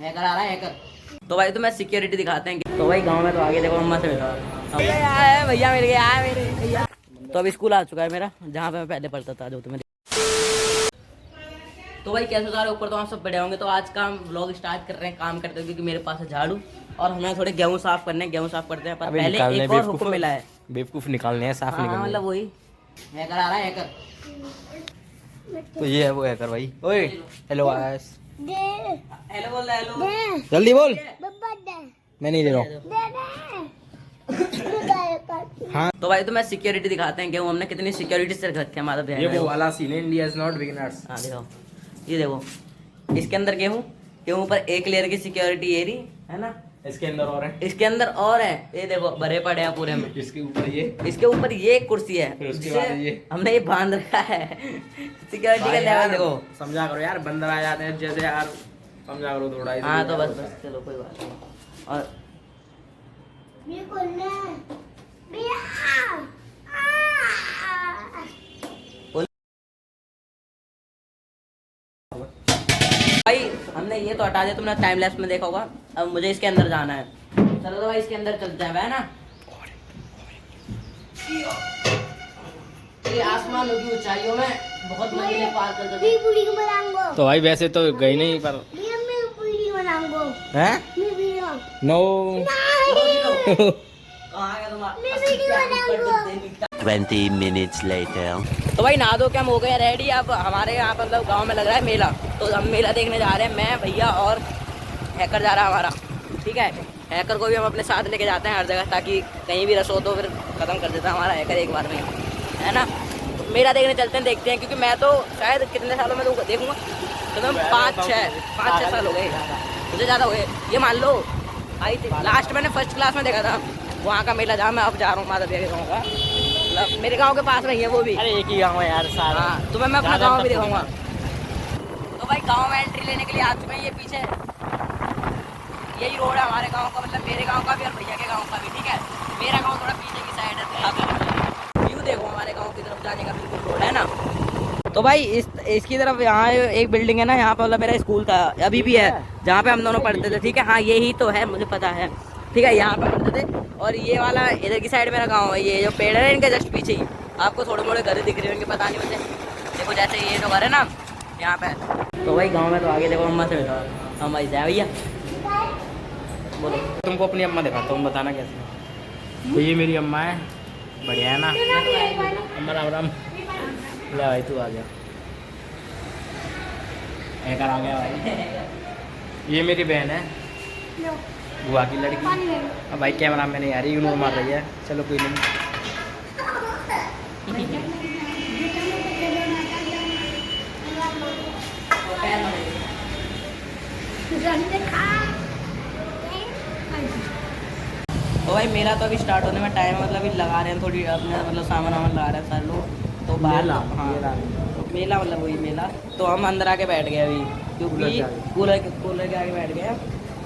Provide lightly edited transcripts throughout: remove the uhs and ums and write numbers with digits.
Hacker आ रहा है hacker. तो भाई तुम्हें सिक्योरिटी दिखाते हैं। तो भाई गांव में तो आगे देखो अम्मा से मिला भैया मिल गया मेरे भैया। तो अब स्कूल आ चुका है मेरा, जहाँ पे मैं पहले पढ़ता था, जो तुम्हें। तो भाई कैसे सारे ऊपर तो आप सब बड़े होंगे। तो आज का हम व्लॉग स्टार्ट कर रहे हैं काम करते हुए, क्योंकि मेरे पास है झाड़ू और हमें थोड़े गेहूँ साफ करने हैं। गेहूँ साफ करते हैं, पर पहले एक और हुक्म मिला है, बेवकूफ निकालने हैं, साफ निकालने। मतलब वही हैकर आ रहा है हैकर। तो ये है वो हैकर भाई। ओए हेलो गाइस, हेलो बोल रहा है, हेलो जल्दी बोल। मैं नहीं दे रहा हूँ। हाँ तो भाई तुम्हें सिक्योरिटी दिखाते हैं। गेहूँ हमने कितनी सिक्योरिटी से रख रखे हैं हमारा। ये वो वाला सीन है, इंडिया इज नॉट बिगिनर्स। हाँ देखो, ये देखो इसके अंदर गेहूँ के ऊपर एक लेयर की सिक्योरिटी ये रही है ना। इसके अंदर और है, इसके अंदर और है, ये देखो भरे पड़े हैं पूरे में। इसके ऊपर ये, इसके ऊपर ये एक कुर्सी है, फिर उसके बाद ये हमने ये बांध रखा है। सिक्योरिटी का लेवल देखो। समझा करो यार, बंदर आ जाते हैं जैसे यार, समझा करो थोड़ा। हाँ तो बस चलो कोई बात नहीं। और भाई हमने ये तो हटा दिया, तुमने टाइम लैप्स में देखा होगा। अब मुझे इसके अंदर जाना है। चलो तो भाई इसके अंदर चलते हैं, है ना। ये आसमान की ऊंचाइयों में बहुत मंजिलें पार कर देते हैं। तो भाई वैसे तो गई नहीं, पर हैं? No 20 minutes later. तो भाई नहा धो के हम हो गए रेडी। अब हमारे यहाँ पर मतलब गांव में लग रहा है मेला, तो हम मेला देखने जा रहे हैं। मैं भैया और हैकर जा रहा है हमारा, ठीक है। हैकर को भी हम अपने साथ लेके जाते हैं हर जगह, ताकि कहीं भी रस हो तो फिर ख़त्म कर देता है हमारा हैकर एक बार में, है ना। तो मेला देखने चलते हैं, देखते हैं। क्योंकि मैं तो शायद कितने सालों में तो देखूँगा, तो मैं 5-6 साल हो गए, मुझे ज़्यादा हो गए ये मान लो। आई थी लास्ट मैंने फर्स्ट क्लास में देखा था वहाँ का मेला, जहाँ मैं अब जा रहा हूँ माता देवी गाँव का। मतलब मेरे गांव के पास में ही है वो भी। अरे एक ही गाँव है यार सारा। हाँ, तुम्हें मैं अपना गांव भी दिखाऊंगा। तो भाई गांव में एंट्री लेने के लिए आ चुके हैं। ये पीछे यही रोड है हमारे गांव का, मतलब मेरे गांव का भी और भैया के गांव का भी, ठीक है। मेरा गांव थोड़ा पीछे की साइड है। व्यू देखो हमारे गाँव की तरफ जाने का बिल्कुल रोड है ना। तो भाई इसकी तरफ यहाँ एक बिल्डिंग है ना, यहाँ पे मतलब मेरा स्कूल था, अभी भी है, जहाँ पे हम दोनों पढ़ते थे, ठीक है। हाँ यही तो है, मुझे पता है, ठीक है। यहाँ पे पढ़ते थे। और ये वाला इधर की साइड मेरा गांव है। ये जो पेड़ है इनके जस्ट पीछे ही आपको थोड़े मोड़े घर दिख रहे होंगे, पता नहीं मुझे। देखो जैसे ये जो घर है ना यहाँ पे। तो भाई गांव में तो आगे देखो अम्मा से मिला। अम्मा से है भैया, बोलो। तुमको अपनी अम्मा दिखाता हूँ, बताना कैसे। तो ये मेरी अम्मा है, बढ़िया है ना। अम्मा राम राम। ले भाई तू आ गया, हैकर आ गया भाई। ये मेरी बहन है, बुआ की लड़की। अब भाई कैमरा में नहीं आ रही, इग्नोर मार रही है। चलो कोई नहीं। तो भाई मेरा तो अभी स्टार्ट होने में टाइम है, मतलब अभी लगा रहे हैं थोड़ी अपने मतलब सामान वामान लगा रहे हैं सारे लोग। तो बाहर हाँ मेला मतलब वही मेला। तो हम अंदर आके बैठ गए अभी, क्योंकि कूलर के आगे बैठ गए।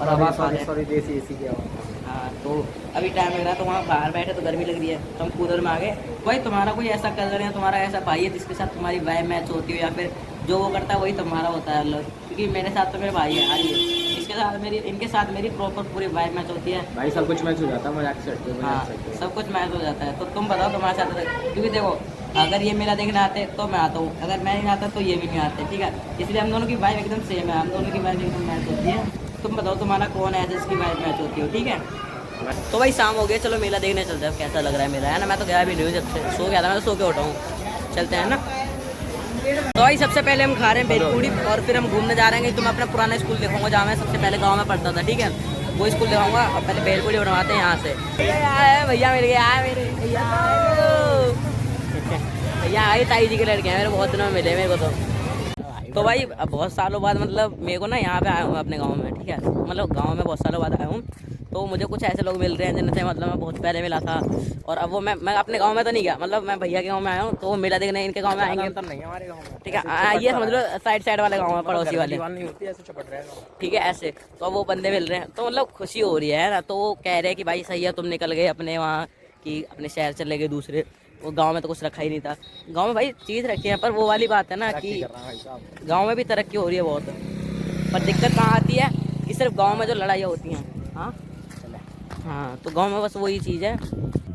और अब सॉरी देसी एसी क्या हुआ। हाँ तो अभी टाइम लग रहा है, तो वहाँ बाहर बैठे तो गर्मी लग रही है, तो हम कूलर में आ गए। भाई तुम्हारा कोई ऐसा कलर है, तुम्हारा ऐसा भाई है जिसके साथ तुम्हारी वाइब मैच होती हो, या फिर जो वो करता है वही तुम्हारा होता है अलग। क्योंकि मेरे साथ तो मेरे भाई है यार, ये इसके साथ मेरी इनके साथ मेरी प्रॉपर पूरी वाइब मैच होती है भाई। सब कुछ मैच हो जाता है, मजाक से। हाँ सब कुछ मैच हो जाता है। तो तुम बताओ तुम्हारे साथ, क्योंकि देखो अगर ये मेला देखने आते तो मैं आता हूँ, अगर मैं नहीं आता तो ये भी नहीं आते, ठीक है। इसलिए हम दोनों की वाइब एकदम सेम है, हम दोनों की वाइब एकदम मैच होती है। तुम बताओ तुम्हारा कौन है जिसकी वाइब मैच होती हो, ठीक है। तो भाई शाम हो गया, चलो मेला देखने चलते हैं। कैसा लग रहा है मेला, है ना। मैं तो गया भी नहीं हूँ, जब से सो गया था, मैं तो सो के उठा हूँ। चलते हैं ना। तो भाई सबसे पहले हम खा रहे हैं भेलपूरी, और फिर हम घूमने जा रहे हैं। तो मैं अपना पुराना स्कूल देखूंगा, जहाँ मैं सबसे पहले गाँव में पढ़ता था, ठीक है। वो स्कूल दिखाऊंगा। और पहले भेलपूरी बनवाते हैं यहाँ से। भैया मिल गया मेरे भैया आई ताई जी के लड़के हैं मेरे, बहुत दिनों में मिले मेरे को। तो भाई अब बहुत सालों बाद मतलब मेरे को ना यहाँ पे आया हूँ अपने गांव में, ठीक है। मतलब गांव में बहुत सालों बाद आया हूँ, तो मुझे कुछ ऐसे लोग मिल रहे हैं जिनसे मतलब मैं बहुत पहले मिला था। और अब वो मैं अपने गांव में तो नहीं गया, मतलब मैं भैया के गांव में आया हूँ, तो वो मेला देखने इनके गांव में आएंगे। नहीं हमारे गाँव में, ठीक है। ये समझ लो साइड वाले गाँव में, पड़ोसी वाले, ठीक है ऐसे। तो वो बंदे मिल रहे हैं, तो मतलब खुशी हो रही है ना। तो वो कह रहे हैं कि भाई सही है, तुम निकल गए अपने वहाँ कि अपने शहर चले गए दूसरे। वो गांव में तो कुछ रखा ही नहीं था। गांव में भाई चीज़ रखी है, पर वो वाली बात है ना कि गांव में भी तरक्की हो रही है बहुत, पर दिक्कत कहाँ आती है। इस सिर्फ गांव में जो लड़ाइयाँ होती हैं। हाँ हाँ, तो गांव में बस वही चीज़ है।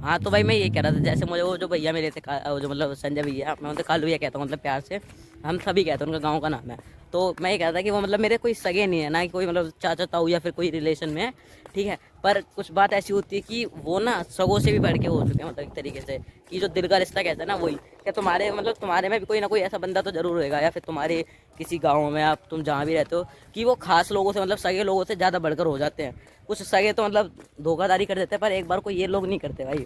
हाँ तो भाई मैं ये कह रहा था, जैसे मुझे वो जो भैया मेरे थे, वो जो मतलब संजय भैया, मैं उनसे कालू भैया कहता हूँ, मतलब प्यार से हम सभी कहते हैं, उनका गांव का नाम है। तो मैं ये कह रहा था कि वो मतलब मेरे कोई सगे नहीं है, ना कि कोई मतलब चाचा ताऊ या फिर कोई रिलेशन में है, ठीक है। पर कुछ बात ऐसी होती है कि वो ना सगों से भी बढ़ के हो चुके हैं, मतलब एक तरीके से कि जो दिल का रिश्ता कहते हैं ना, वही क्या तुम्हारे मतलब तुम्हारे में भी कोई ना कोई ऐसा बंदा तो जरूर होगा, या फिर तुम्हारे किसी गाँव में आप तुम जहाँ भी रहते हो, कि वो खास लोगों से मतलब सगे लोगों से ज़्यादा बढ़कर हो जाते हैं। कुछ सगे तो मतलब धोखाधड़ी कर देते हैं, पर एक बार को ये लोग नहीं करते भाई।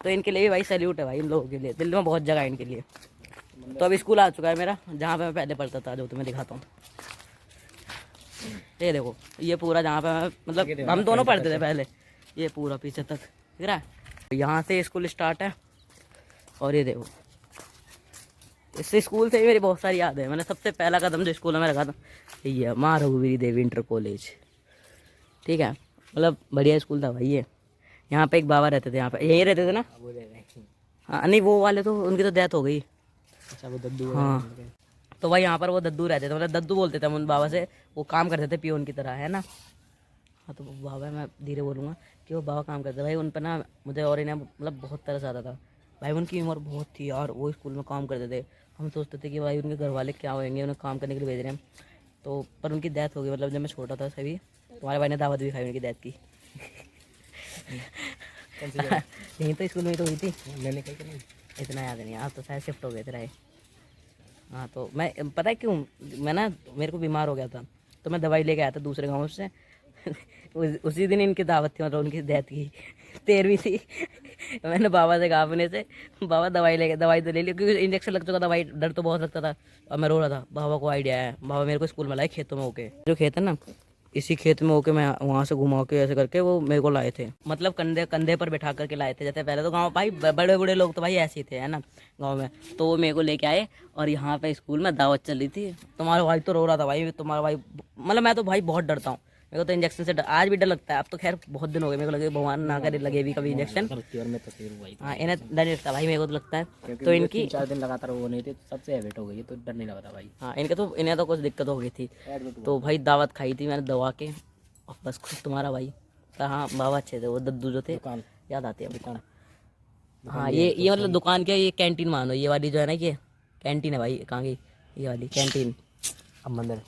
तो इनके लिए भी भाई सैल्यूट है भाई, इन लोगों के लिए दिल में बहुत जगह है इनके लिए। तो अब स्कूल आ चुका है मेरा, जहाँ पे मैं पहले पढ़ता था, जो तुम्हें दिखाता हूँ। ये देखो, ये पूरा जहाँ पे मैं मतलब हम दोनों पढ़ते थे पहले, ये पूरा पीछे तक दिख रहा है। यहाँ से स्कूल स्टार्ट है, और ये देखो इस स्कूल से ही मेरी बहुत सारी याद है। मैंने सबसे पहला कदम जो स्कूल में रखा था ये है, माँ रघुवीर देवी इंटर कॉलेज, ठीक है। मतलब बढ़िया स्कूल था भाई ये। यहाँ पे एक बाबा रहते थे, यहाँ पे यहीं रहते थे ना। हाँ नहीं, वो वाले तो उनकी तो डेथ हो गई। अच्छा वो दद्दू। हाँ तो भाई यहाँ पर वो दद्दू रहते थे, मतलब दद्दू बोलते थे हम उन बाबा से। वो काम करते थे पियोन की तरह, है ना। हाँ तो वो बाबा, मैं धीरे बोलूँगा कि वो बाबा काम करते भाई। उन पर ना मुझे और इन्हें मतलब बहुत तरस आता था भाई। उनकी उम्र बहुत थी और वो स्कूल में काम करते थे। हम सोचते थे कि भाई उनके घर वाले क्या होंगे, उन्हें काम करने के लिए भेज रहे हैं। तो पर उनकी डेथ हो गई, मतलब जब मैं छोटा था सभी। तुम्हारे भाई ने दावत भी खाई उनकी डेथ की। यहीं तो स्कूल में ही तो हुई थी। मैंने कही नहीं, इतना याद नहीं, आप तो शायद शिफ्ट हो गए थे राय। हाँ तो मैं पता है क्यों, मैं ना मेरे को बीमार हो गया था, तो मैं दवाई लेके आया था दूसरे गाँव से। उसी दिन इनकी दावत थी, मतलब उनकी डेथ की 13वीं थी। मैंने बाबा से कहा अपने से, बाबा दवाई तो ले ली, क्योंकि इंजेक्शन लग चुका था भाई, डर तो बहुत लगता था। और मैं रो रहा था। बाबा को आइडिया आया, बाबा मेरे को स्कूल में लाए खेतों में होके, जो खेत है ना इसी खेत में होके, मैं वहाँ से घुमा के ऐसे करके वो मेरे को लाए थे, मतलब कंधे कंधे पर बैठा करके लाए थे। जैसे पहले तो गाँव भाई बड़े बड़े लोग तो भाई ऐसे ही थे, है ना, गाँव में। तो वो मेरे को लेके आए और यहाँ पे स्कूल में दावत चल रही थी। तुम्हारा भाई तो रो रहा था भाई। तुम्हारा भाई मतलब मैं तो भाई बहुत डरता हूँ, मेरे को तो इंजेक्शन से आज भी डर लगता है। अब तो खैर बहुत दिन हो गए, मेरे को लगे भगवान ना करे लगे भी कभी इंजेक्शन। हाँ इन्हें डर नहीं लगता भाई, मेरे को तो लगता है। तो इनकी 4 दिन लगातार वो नहीं थे, सबसे हैबिट हो गई, तो डर नहीं लगता भाई। हाँ इन्हें तो कुछ दिक्कत हो गई थी। तो भाई दावत खाई थी मैंने दवा के, और बस खुश तुम्हारा भाई। तो हाँ बाबा अच्छे थे, वो दद्दू जो थे याद आते हैं दुकान। हाँ ये मतलब दुकान क्या, ये कैंटीन मानो, ये वाली जो है ना, ये कैंटीन है भाई। कहाँ की ये वाली कैंटीन? अब मंदिर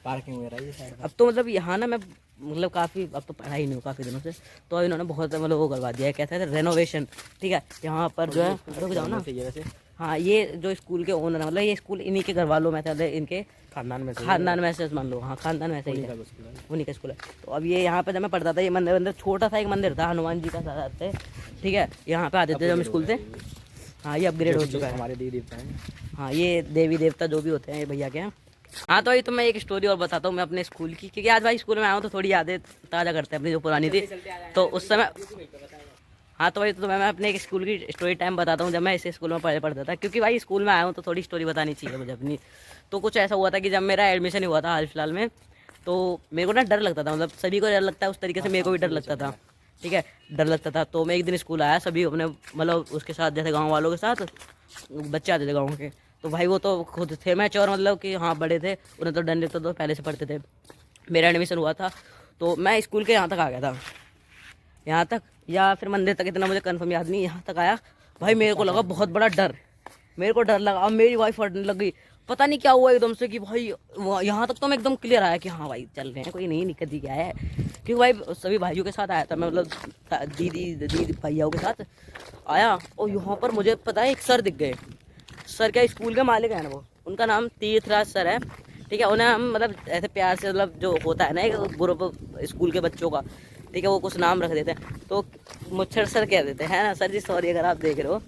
पार्किंग में रही है। अब तो मतलब यहाँ ना मैं मतलब काफ़ी, अब तो पढ़ा ही नहीं हूँ काफ़ी दिनों से, तो इन्होंने बहुत मतलब वो करवा दिया है, कहते हैं रेनोवेशन, ठीक है। यहाँ पर जो है, रुक जाओ ना। हाँ ये जो स्कूल के ओनर है, मतलब ये स्कूल इन्हीं के घर वालों में से, इनके खानदान में से मान लो। हाँ खानदान में से ही है, उन्हीं का स्कूल है। तो अब ये यहाँ पे जब मैं पढ़ता था, ये मंदिर छोटा सा एक मंदिर था, हनुमान जी का साथ है, ठीक है। यहाँ पे आते थे जब स्कूल से। हाँ ये अपग्रेड हो चुका है, हमारे देवी देवता हैं। हाँ ये देवी देवता जो भी होते हैं ये भैया के हैं। हाँ तो भाई तो मैं एक स्टोरी और बताता हूँ मैं अपने स्कूल की, क्योंकि आज भाई स्कूल में आया हूँ तो थोड़ी यादें ताज़ा करते हैं अपनी जो पुरानी थी। तो उस समय हाँ तो भाई तो मैं अपने एक स्कूल की स्टोरी टाइम बताता हूँ, जब मैं इस स्कूल में पढ़ता था। क्योंकि भाई स्कूल में आया हूँ तो थोड़ी स्टोरी बतानी चाहिए मुझे अपनी। तो कुछ ऐसा हुआ था कि जब मेरा एडमिशन हुआ था हाल फिलहाल में, तो मेरे को ना डर लगता था, मतलब सभी को डर लगता है उस तरीके से, मेरे को भी डर लगता था, ठीक है। डर लगता था। तो मैं एक दिन स्कूल आया, सभी अपने मतलब उसके साथ, जैसे गाँव वालों के साथ बच्चे आते थे गाँव के। तो भाई वो तो खुद थे मैच्योर, मतलब कि हाँ बड़े थे, उन्हें तो डर लगता था, पहले से पढ़ते थे। मेरा एडमिशन हुआ था तो मैं स्कूल के यहाँ तक आ गया था, यहाँ तक या फिर मंदिर तक, इतना मुझे कंफर्म याद नहीं। यहाँ तक आया भाई, मेरे को लगा बहुत बड़ा डर, मेरे को डर लगा। अब मेरी वाइफ हटने लग गई, पता नहीं क्या हुआ एकदम से कि भाई यहाँ तक तो मैं एकदम क्लियर आया कि हाँ भाई चल रहे हैं, कोई नहीं दिक्कत ही क्या है। क्योंकि भाई सभी भाइयों के साथ आया था मैं, मतलब दीदी भैयाओं के साथ आया। और यहाँ पर मुझे पता है एक सर दिख गए। सर क्या स्कूल के मालिक है ना वो, उनका नाम तीर्थराज सर है, ठीक है। उन्हें हम मतलब ऐसे प्यार से, मतलब जो होता है ना एक ग्रुप स्कूल के बच्चों का, ठीक है, वो कुछ नाम रख देते हैं। तो मुच्छर सर कह देते हैं ना, सर जी सॉरी अगर आप देख रहे हो,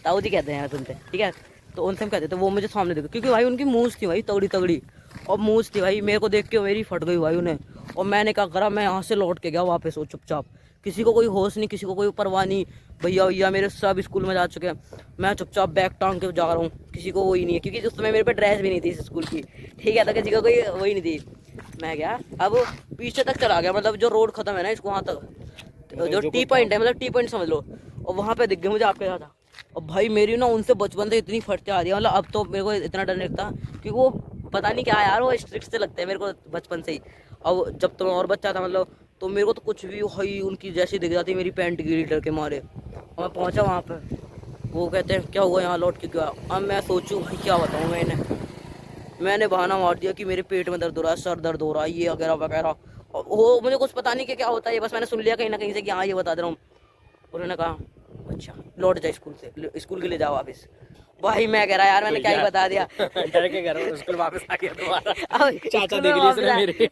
ताऊ जी कहते हैं सुनते, ठीक है। तो उनसे हम कहते थे, वो मुझे सामने देखो, क्योंकि भाई उनकी मूंछ थी भाई तगड़ी तगड़ी, और मूंछ थी भाई, मेरे को देख के मेरी फट गई भाई उन्हें। और मैंने क्या करा, मैं यहाँ से लौट के गया वापस, वो चुपचाप, किसी को कोई होश नहीं, किसी को कोई परवाह नहीं। भैया मेरे सब स्कूल में जा चुके हैं, मैं चुपचाप बैग टांग के जा रहा हूँ, किसी को वही नहीं है, क्योंकि उस समय मेरे पे ड्रेस भी नहीं थी स्कूल की, ठीक है। तो किसी को कोई वही नहीं थी। मैं गया, अब पीछे तक चला गया, मतलब जो रोड खत्म है ना इसको, वहाँ तक जो टी पॉइंट है, मतलब टी पॉइंट समझ लो, और वहाँ पे दिख गए मुझे आपके साथ। और भाई मेरी ना उनसे बचपन से इतनी फटते आ रही है, मतलब अब तो मेरे को इतना डर नहीं लगता, क्योंकि वो पता नहीं क्या यार, वो स्ट्रिक्ट से लगते हैं मेरे को बचपन से ही। अब जब तो मैं और बच्चा था मतलब, तो मेरे को तो कुछ भी भाई उनकी जैसी दिख जाती मेरी पैंट की डर के मारे। और मैं पहुंचा वहाँ पे, वो कहते हैं क्या हुआ यहाँ लौट के क्या। अब मैं सोचूं भाई क्या बताऊँ, मैंने बहाना मार दिया कि मेरे पेट में दर्द हो रहा है, सर दर्द हो रहा है, ये वगैरह वगैरह। और वो मुझे कुछ पता नहीं कि क्या होता है, बस मैंने सुन लिया कहीं ना कहीं से कि हाँ ये बता दे रहा हूँ। उन्होंने कहा अच्छा लौट जा स्कूल से, स्कूल के लिए जाओ वापस। भाई मैं कह रहा यार मैंने क्या ही बता दिया। डर के घर स्कूल वापस आ गया दोबारा। अब चाचा देख लिए इसने मेरे।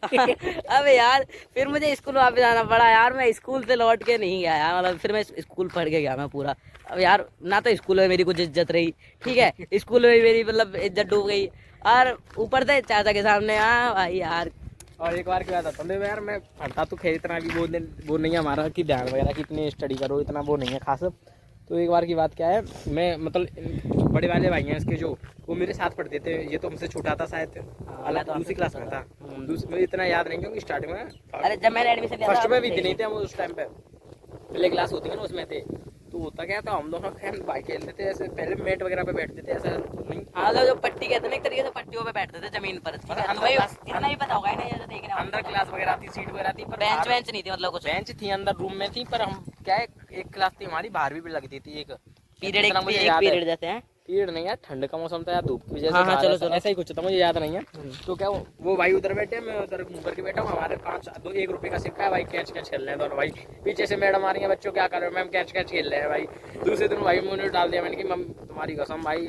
अब यार फिर मुझे स्कूल वापस आना पड़ा यार, मैं स्कूल से लौट के नहीं गया यार, मतलब फिर मैं स्कूल पढ़ के गया मैं पूरा। अब यार ना तो स्कूल में मेरी कुछ इज्जत रही, ठीक है, स्कूल में मेरी मतलब इज्जत डूब गई, और ऊपर से चाचा के सामने हाँ भाई यार। और एक बार क्या था तो यार, मैं पढ़ता तो खैर इतना भी वो नहीं है हमारा कि ध्यान वगैरह की इतनी स्टडी करो, इतना वो नहीं है खास। तो एक बार की बात क्या है, मैं मतलब बड़े वाले भाई हैं इसके जो, वो मेरे साथ पढ़ते थे, ये तो हमसे छोटा था शायद, अलग दूसरी क्लास में था। मुझे इतना याद नहीं क्योंकि स्टार्टिंग में, अरे जब मैंने एडमिशन लिया फर्स्ट में भी नहीं थे हम उस टाइम पे, पहले क्लास होती है ना उसमें थे। तो होता क्या था, हम दोनों फ्रेंड भाई खेलते थे ऐसे, पहले मेट वगैरह पे बैठते थे ऐसा नहीं। हाँ जो पट्टी कहते हैं एक तरीके से, पट्टियों पे बैठते थे जमीन पर। इतना ही पता होगा अंदर क्लास वगैरह थी, सीट वगैरह थी, पर बेंच बेंच नहीं थी, मतलब कुछ बेंच थी अंदर रूम में थी, पर हम क्या है, एक क्लास थी हमारी बाहर भी लगती थी, एक पीरियड पीरियड देते हैं। पीरियड नहीं यार, ठंड का मौसम था या धूप की वजह से, हाँ, चलो ऐसा ही कुछ था, मुझे याद नहीं है। तो क्या वो भाई उधर बैठे, मैं उधर घूम करके बैठा हूँ, हमारे 1 रुपए का सिक्का है भाई, कैच कैच खेल रहे हैं दोनों भाई। पीछे से मैडम आ रही है, बच्चों क्या कर रहे हो मैम, कैच कैच खेल रहे हैं भाई। दूसरे दिन भाई मुझे डाल दिया मैंने कि मम तुम्हारी कसम भाई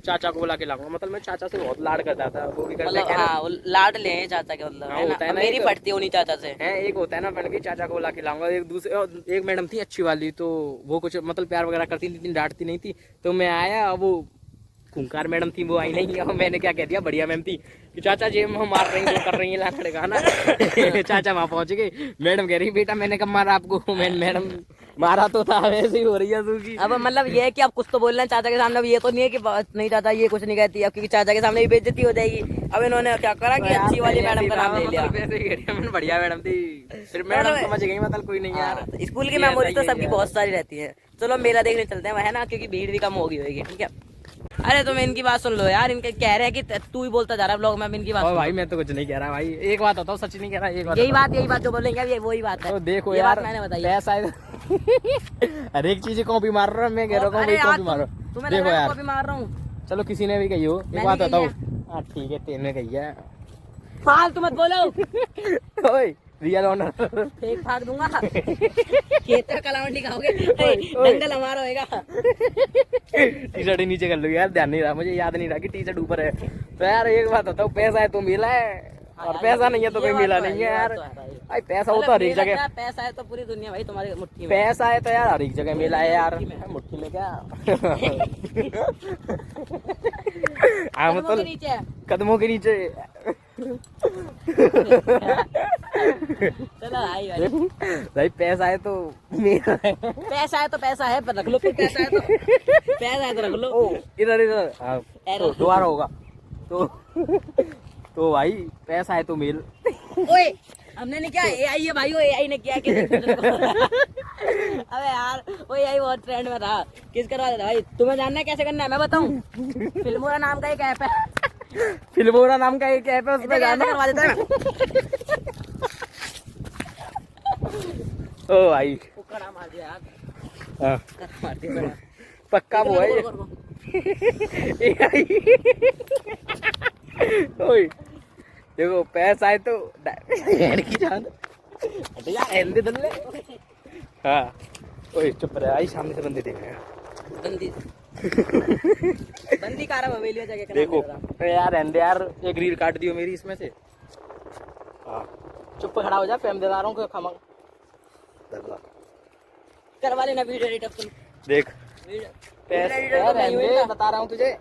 चाचा को बुला के लाऊंगा, मतलब मैं चाचा से बहुत लाड करता था, वो भी करता है हाँ, लाड ले चाचा के, मतलब होता है ना, मेरी पड़ती है उन्हीं चाचा से है। एक होता है ना पढ़ के चाचा को बुला के लाऊंगा, एक मैडम थी अच्छी वाली, तो वो कुछ मतलब प्यार वगैरह करती थी, इतनी डांटती नहीं थी। तो मैं आया, वो खूंखार मैडम थी, वो आई नहीं, और मैंने क्या कह दिया, बढ़िया मैम थी कि चाचा जी हम मार रही हैं, वो कर रही है लाना गाना। चाचा वहाँ पहुंच गए, मैडम कह रही बेटा मैंने कब मारा आपको, मैडम मारा तो था, वैसे ही हो रही है सूखी। अब मतलब ये है कि आप कुछ तो बोल रहे हैं चाचा के सामने, अब ये तो नहीं है कि नहीं चाचा ये कुछ नहीं कहती, अब क्योंकि चाचा के सामने भी बेइज्जती हो जाएगी। अब इन्होंने क्या करा कि अच्छी वाली मैडम का नाम ले लिया, बढ़िया मैडम थी, फिर मैडम समझ गई, मतलब कोई नहीं यार। स्कूल की मेमोरी तो सबकी बहुत सारी रहती है। चलो मेला देखने चलते हैं, है ना, क्योंकि भीड़ भी कम होगी होगी, ठीक है। अरे तुम इनकी बात सुन लो यार, इनके कह रहे हैं कि तू ही बोलता जा रहा है ब्लॉग में, इनकी बात। भाई मैं तो कुछ नहीं कह रहा भाई, एक बात बताओ, सच नहीं कह रहा, एक बात यही बात जो बोलेंगे अब वही बात है। तो देखो यार मैंने बताई पैसा हर एक चीज कॉपी मार रहा हूँ, मैं कह रहा हूँ कॉपी मारो। देखो यार कॉपी मार रहा हूँ, चलो किसी ने भी कही हो, एक बात बताओ। हाँ ठीक है, तेने कही है, फालतू मत बोलो। ओए रियल ऑनर फेंक फाक दूंगा, खेत का कलावटी खाओगे, दंगल हमारा होएगा। टी शर्ट ही नीचे कर लो यार, ध्यान नहीं रहा, मुझे याद नहीं रहा कि टी शर्ट ऊपर है। तो यार एक बात बताओ, पैसा है तो मिला है, और पैसा नहीं है तो कोई मिला नहीं है यार। भाई पैसा होता हर एक जगह, पैसा है तो पूरी दुनिया भाई तुम्हारी मुट्ठी में, पैसा है तो यार हर एक जगह मिला है यार, मुट्ठी में क्या। हाँ मतलब कदमों के नीचे। चलो भाई पैसा है तो मेरा है, पैसा है तो पैसा है, पर रख लो, फिर पैसा है तो रख लो। इधर तो दोबारा होगा तो भाई पैसा है तो मेल। ओए हमने नहीं किया, एआई है भाई, वो एआई ने किया। अबे यार वो एआई बहुत ट्रेंड में था, किस करवा देता भाई। तुम्हें जानना है कैसे करना है, मैं बताऊं। फिल्मोरा नाम का एक ऐप है, फिल्मोरा नाम का एक ऐप है, उसमें गाना करवा देता है। ओ भाई मार दिया यार, मार दिया पक्का वो है। ओए देखो पैसा है तो की जान यार हिंदी दल। हाँ ओए चुप रहे, आई सामने से बंदे देख रहे हैं, बंदी कार हवेली जगह। देखो यार हिंदी यार, एक रील काट दियो मेरी इसमें से। हाँ चुप खड़ा हो जा, फेम दे रहा हूँ खमंग करवा लेना वीडियो एडिट। अपन देख पैसा बता रहा हूँ तुझे,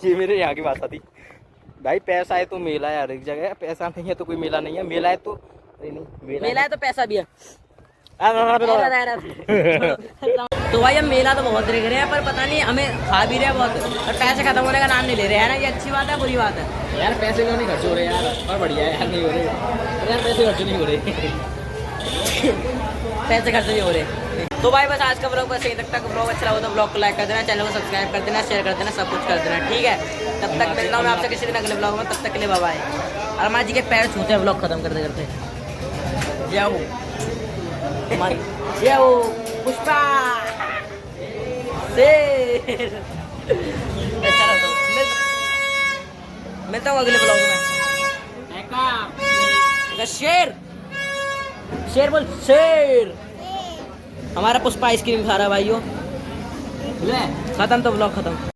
ये मेरे यहाँ की बात थी भाई। पैसा है तो मेला है हर एक जगह, पैसा नहीं है तो कोई मेला नहीं है, मेला है तो मेला है तो पैसा भी है। तो भाई हम मेला तो बहुत देख रहे हैं, पर पता नहीं हमें खा भी रहे हैं बहुत, और पैसे खत्म होने का नाम नहीं ले रहे हैं ना। ये अच्छी बात है बुरी बात है यार, पैसे क्यों नहीं खर्च हो रहे यार, और बढ़िया है यार, नहीं हो रहे यार, पैसे खर्च नहीं हो रहे। पैसे खर्च नहीं हो रहे। तो भाई बस आज का ब्लॉग बस यहीं तक ब्लॉग अच्छा लगा तो ब्लॉग को लाइक कर देना, चैनल को सब्सक्राइब कर देना, शेयर कर देना, सब कुछ कर देना, ठीक है। तब तक मिलता हूँ मैं आपसे किसी दिन अगले ब्लॉग में, तब तक के लिए बाय बाय। अरमा जी के पैर छूते हैं ब्लॉग खत्म करते करते। जय हो हमारी, जय हो पुष्पा शेर। चलो तो मिलता हूँ अगले ब्लॉग में। शेर शेर बोल शेर। हमारा पुष्पा आइसक्रीम खा रहा है भाइयों। खत्म तो ब्लॉग खत्म।